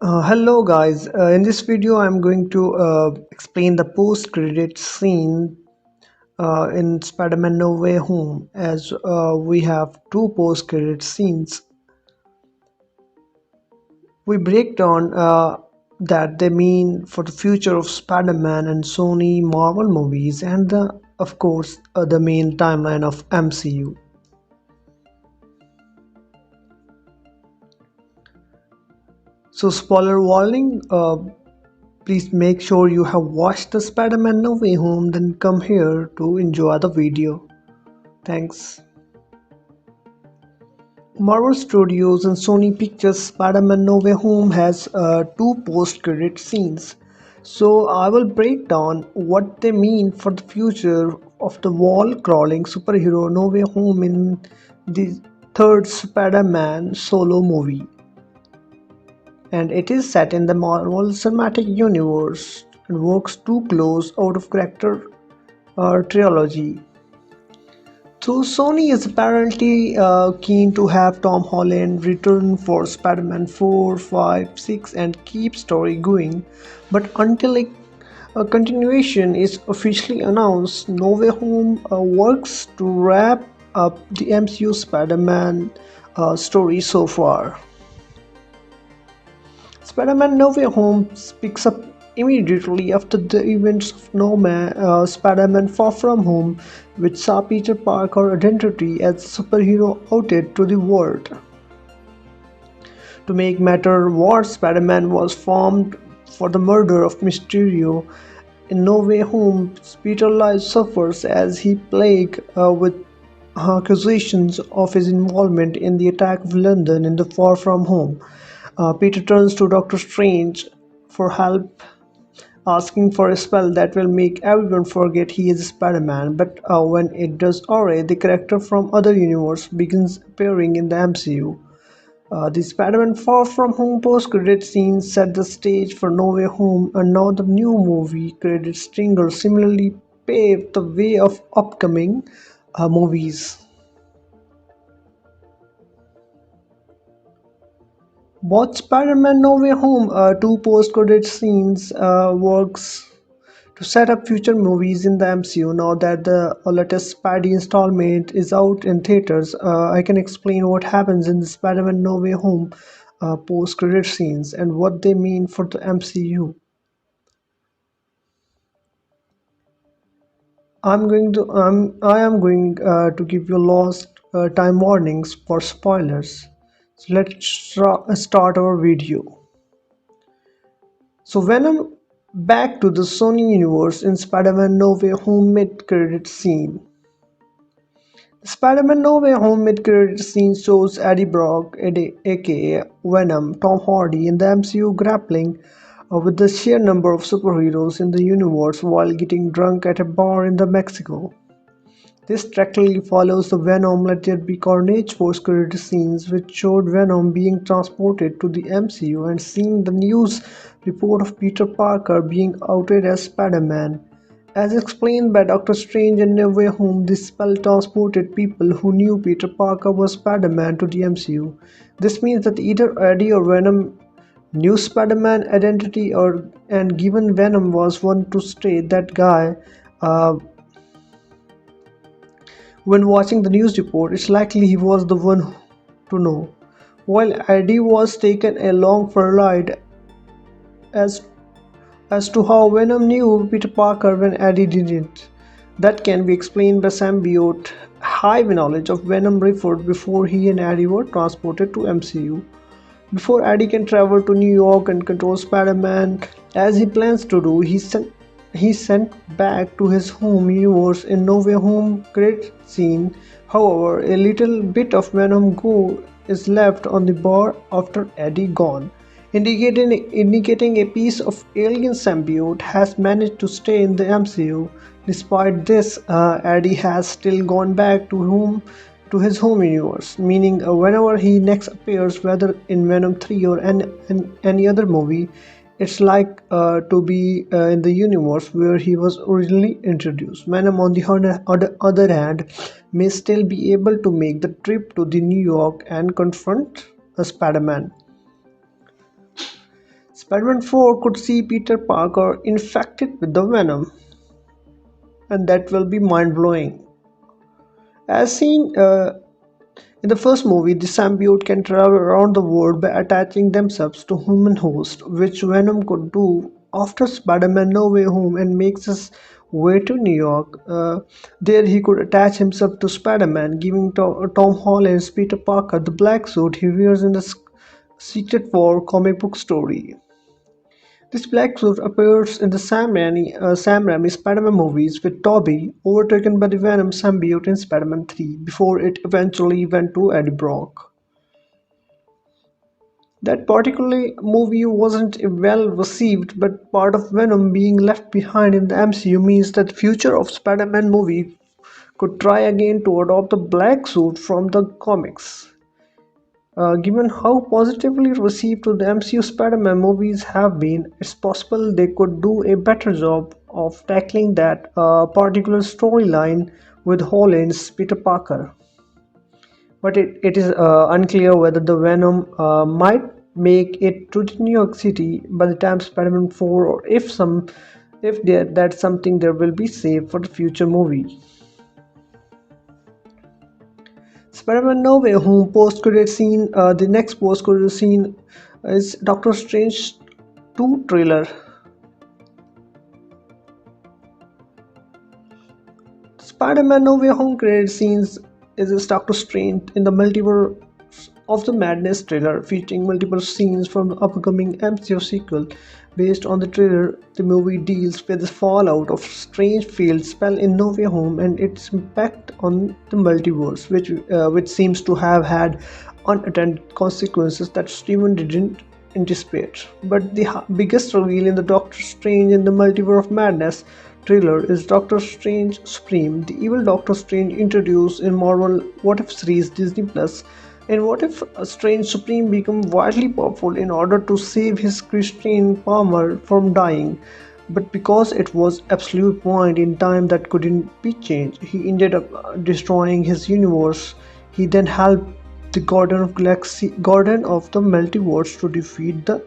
Hello guys, in this video I'm going to explain the post-credit scene in Spider-Man No Way Home, as we have two post-credit scenes. We break down that they mean for the future of Spider-Man and Sony Marvel movies and of course the main timeline of MCU. So spoiler warning, please make sure you have watched the Spider-Man No Way Home, then come here to enjoy the video. Thanks. Marvel Studios and Sony Pictures Spider-Man No Way Home has two post-credit scenes. So I will break down what they mean for the future of the wall-crawling superhero No Way Home in the third Spider-Man solo movie. And it is set in the Marvel Cinematic Universe and works too close out of character trilogy. So Sony is apparently keen to have Tom Holland return for Spider-Man 4, 5, 6 and keep story going, but until a continuation is officially announced, No Way Home works to wrap up the MCU Spider-Man story so far. Spider-Man No Way Home picks up immediately after the events of Spider-Man Far From Home, which saw Peter Parker's identity as a superhero outed to the world. To make matter worse, Spider-Man was formed for the murder of Mysterio. In No Way Home, Peter's life suffers as he plagued with accusations of his involvement in the attack of London in the Far From Home. Peter turns to Doctor Strange for help, asking for a spell that will make everyone forget he is Spider-Man. But when it does already, the character from other universe begins appearing in the MCU. The Spider-Man Far From Home post-credit scenes set the stage for No Way Home, and now the new movie credit stinger similarly paved the way of upcoming movies. Both Spider-Man No Way Home two post-credit scenes works to set up future movies in the MCU. Now that the latest Spidey installment is out in theaters, I can explain what happens in the Spider-Man No Way Home post-credit scenes and what they mean for the MCU. I am going to give you lost time warnings for spoilers. So let's start our video. So Venom back to the Sony universe in Spider-Man No Way Home mid-credit scene. The Spider-Man No Way Home mid-credit scene shows Eddie Brock, aka Venom, Tom Hardy in the MCU grappling with the sheer number of superheroes in the universe while getting drunk at a bar in the Mexico. This directly follows the Venom Let There Be Carnage post-credit scenes, which showed Venom being transported to the MCU and seeing the news report of Peter Parker being outed as Spider-Man. As explained by Doctor Strange in No Way Home, this spell transported people who knew Peter Parker was Spider-Man to the MCU. This means that either Eddie or Venom knew Spider-Man identity, and given Venom was one to stay that guy. Uh, When watching the news report, it's likely he was the one to know, while Eddie was taken along for a ride. As as to how Venom knew Peter Parker when Eddie didn't, that can be explained by symbiote hive knowledge of Venom referred before he and Eddie were transported to MCU. Before Eddie can travel to New York and control Spider-Man as he plans to do, he's sent back to his home universe in No Way Home credit scene. However, a little bit of Venom Go is left on the bar after Eddie gone, indicating a piece of alien symbiote has managed to stay in the MCU. Despite this, Eddie has still gone back to his home universe, meaning whenever he next appears, whether in Venom 3 or in any other movie, it's like to be in the universe where he was originally introduced. Venom, on the other hand, may still be able to make the trip to the New York and confront Spider-Man. Spider-Man 4 could see Peter Parker infected with the venom, and that will be mind-blowing. As seen in the first movie, the symbiote can travel around the world by attaching themselves to human hosts, which Venom could do after Spider-Man No Way Home and makes his way to New York. There he could attach himself to Spider-Man, giving Tom Holland's Peter Parker the black suit he wears in the Secret War comic book story. This black suit appears in the Sam Raimi Spider-Man movies with Tobey overtaken by the Venom symbiote in Spider-Man 3 before it eventually went to Eddie Brock. That particular movie wasn't well received, but part of Venom being left behind in the MCU means that the future of Spider-Man movie could try again to adopt the black suit from the comics. Given how positively received the MCU Spider-Man movies have been, it's possible they could do a better job of tackling that particular storyline with Holland's Peter Parker. But it is unclear whether the Venom might make it to New York City by the time Spider-Man 4, or if that's something there will be saved for the future movie. Spider-Man No Way Home post-credit scene. The next post-credit scene is Doctor Strange 2 trailer. Spider-Man No Way Home credit scenes is Doctor Strange in the Multiverse of the Madness trailer, featuring multiple scenes from the upcoming MCU sequel. Based on the trailer, the movie deals with the fallout of Strange failed spell in No Way Home and its impact on the multiverse, which seems to have had unintended consequences that Steven didn't anticipate. But the biggest reveal in the Doctor Strange in the Multiverse of Madness trailer is Doctor Strange Supreme, the evil Doctor Strange introduced in Marvel What If series Disney Plus. And what if Strange Supreme become wildly powerful in order to save his Christian Palmer from dying? But because it was absolute point in time that couldn't be changed, he ended up destroying his universe. He then helped the Guardian of the Multiverse to defeat the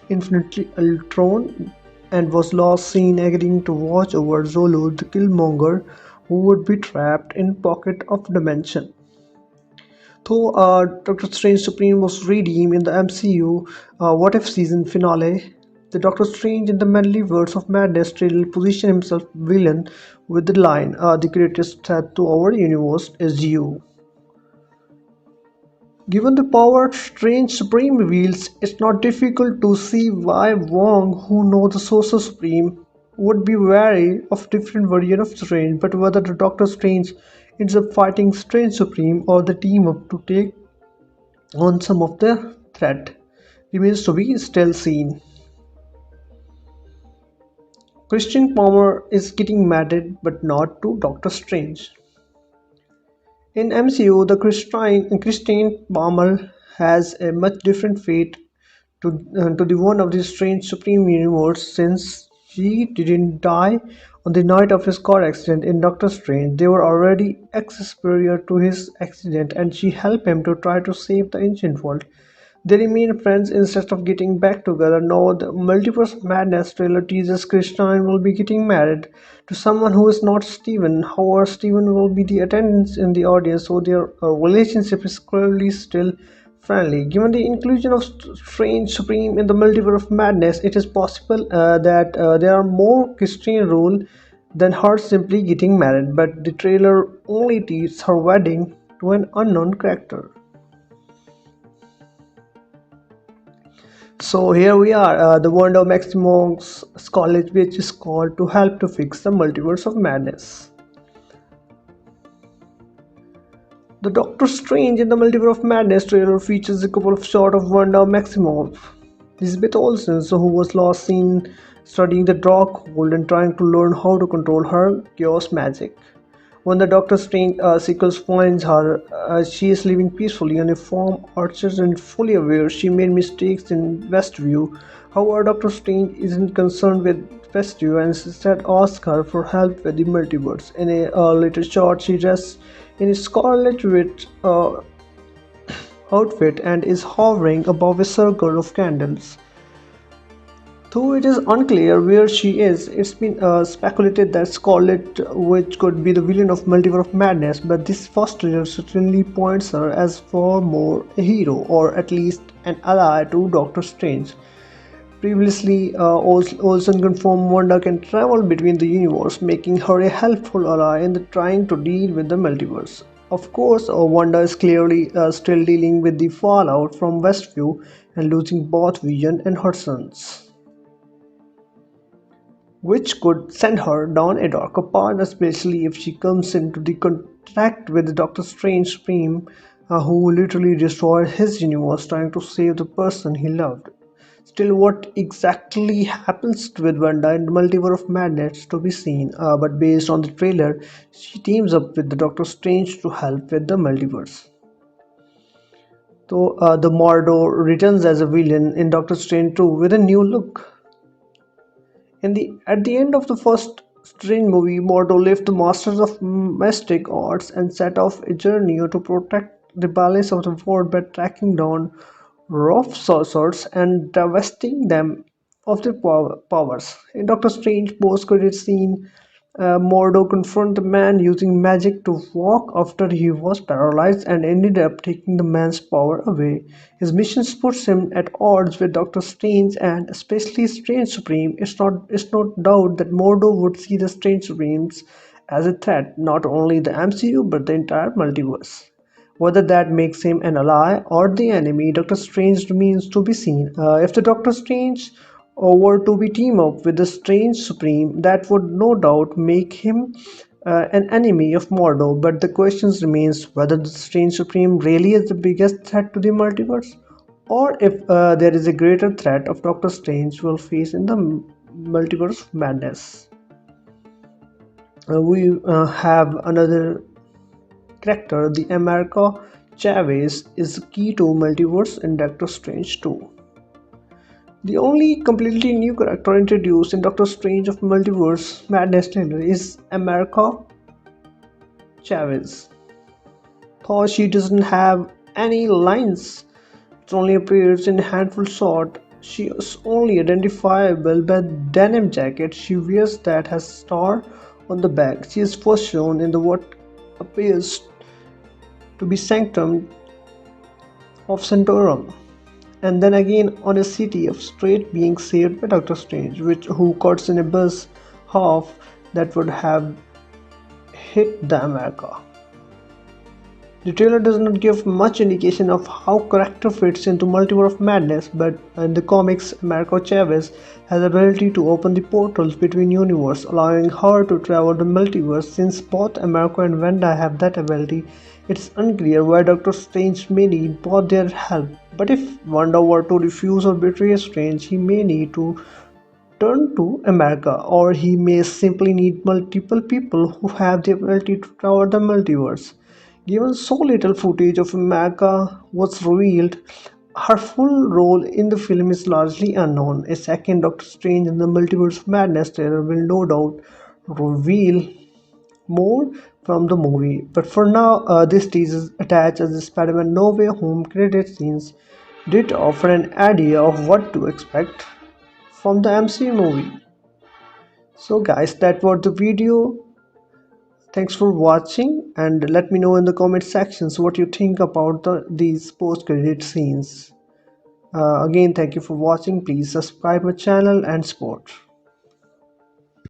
Infinitely Ultron and was last seen agreeing to watch over Zolo the Killmonger, who would be trapped in Pocket of Dimension. Though Doctor Strange Supreme was redeemed in the MCU What If season finale, the Doctor Strange in the Multiverse of Madness trailer positioned himself villain with the line, "The greatest threat to our universe is you." Given the power Strange Supreme reveals, it's not difficult to see why Wong, who knows the Sorcerer Supreme, would be wary of different version of Strange, but whether the Doctor Strange ends up fighting Strange Supreme or the team up to take on some of the threat remains to be still seen. Christian Palmer is getting married but not to Doctor Strange. In MCU, the Christine Palmer has a much different fate to the one of the Strange Supreme Universe, since she didn't die on the night of his car accident in Doctor Strange. They were already ex-superior to his accident and she helped him to try to save the ancient world. They remain friends instead of getting back together. Now, the Multiverse of Madness trailer teases Christine will be getting married to someone who is not Steven. However, Steven will be the attendance in the audience, so their relationship is clearly still friendly. Given the inclusion of Strange Supreme in the Multiverse of Madness, it is possible that there are more Christian role than her simply getting married, but the trailer only teases her wedding to an unknown character. So here we are, the Wanda Maximoff's college, which is called to help to fix the multiverse of madness. The Doctor Strange in the Multiverse of Madness trailer features a couple of shots of Wanda Maximoff. Elizabeth Olsen, so who was last seen studying the Darkhold and trying to learn how to control her chaos magic. When the Doctor Strange sequels finds her, she is living peacefully on a farm, orchard, and fully aware she made mistakes in Westview. However, Doctor Strange isn't concerned with Westview and instead asks her for help with the multiverse. In a later shot, she dresses in a scarlet witch outfit and is hovering above a circle of candles. Though it is unclear where she is, it's been speculated that Scarlet Witch could be the villain of Multiverse of Madness, but this first trailer certainly points her as far more a hero, or at least an ally to Doctor Strange. Previously, Olsen confirmed Wanda can travel between the universe, making her a helpful ally in the trying to deal with the multiverse. Of course, Wanda is clearly still dealing with the fallout from Westview and losing both Vision and her sons, which could send her down a darker path, especially if she comes into the contact with Doctor Strange Supreme, who literally destroyed his universe trying to save the person he loved. Still, what exactly happens with Wanda in the Multiverse of Madness to be seen, but based on the trailer, she teams up with the Doctor Strange to help with the multiverse. So, the Mordo returns as a villain in Doctor Strange 2 with a new look. At the end of the first Strange movie, Mordo left the Masters of Mystic Arts and set off a journey to protect the balance of the world by tracking down rough sorcerers and divesting them of their powers. In Doctor Strange post-credit scene, Mordo confronted the man using magic to walk after he was paralyzed and ended up taking the man's power away. His mission puts him at odds with Doctor Strange and especially Strange Supreme. It's no doubt that Mordo would see the Strange Supremes as a threat, not only the MCU but the entire multiverse. Whether that makes him an ally or the enemy, Doctor Strange remains to be seen. If the Doctor Strange were to be team up with the Strange Supreme, that would no doubt make him an enemy of Mordo. But the question remains whether the Strange Supreme really is the biggest threat to the multiverse, or if there is a greater threat of Doctor Strange will face in the multiverse of madness. We have another character, the America Chavez, is key to multiverse in Doctor Strange 2. The only completely new character introduced in Doctor Strange of Multiverse Madness trailer is America Chavez. Though she doesn't have any lines, it only appears in a handful shot. She is only identifiable by the denim jacket she wears that has star on the back. She is first shown in the what appears to be Sanctum of Santorum, and then again on a city of straight being saved by Doctor Strange, which who cuts in a bus half that would have hit the America. The trailer does not give much indication of how character fits into Multiverse of Madness, but in the comics, America Chavez has the ability to open the portals between universes, allowing her to travel the multiverse. Since both America and Wanda have that ability, it's unclear why Doctor Strange may need both their help. But if Wanda were to refuse or betray Strange, he may need to turn to America, or he may simply need multiple people who have the ability to travel the multiverse. Given so little footage of America was revealed, her full role in the film is largely unknown. A second Doctor Strange in the Multiverse of Madness trailer will no doubt reveal more from the movie. But for now, this teaser attached as the Spider-Man No Way Home credit scenes did offer an idea of what to expect from the MCU movie. So guys, that was the video. Thanks for watching, and let me know in the comment sections what you think about these post-credit scenes. Again, thank you for watching. Please subscribe my channel and support.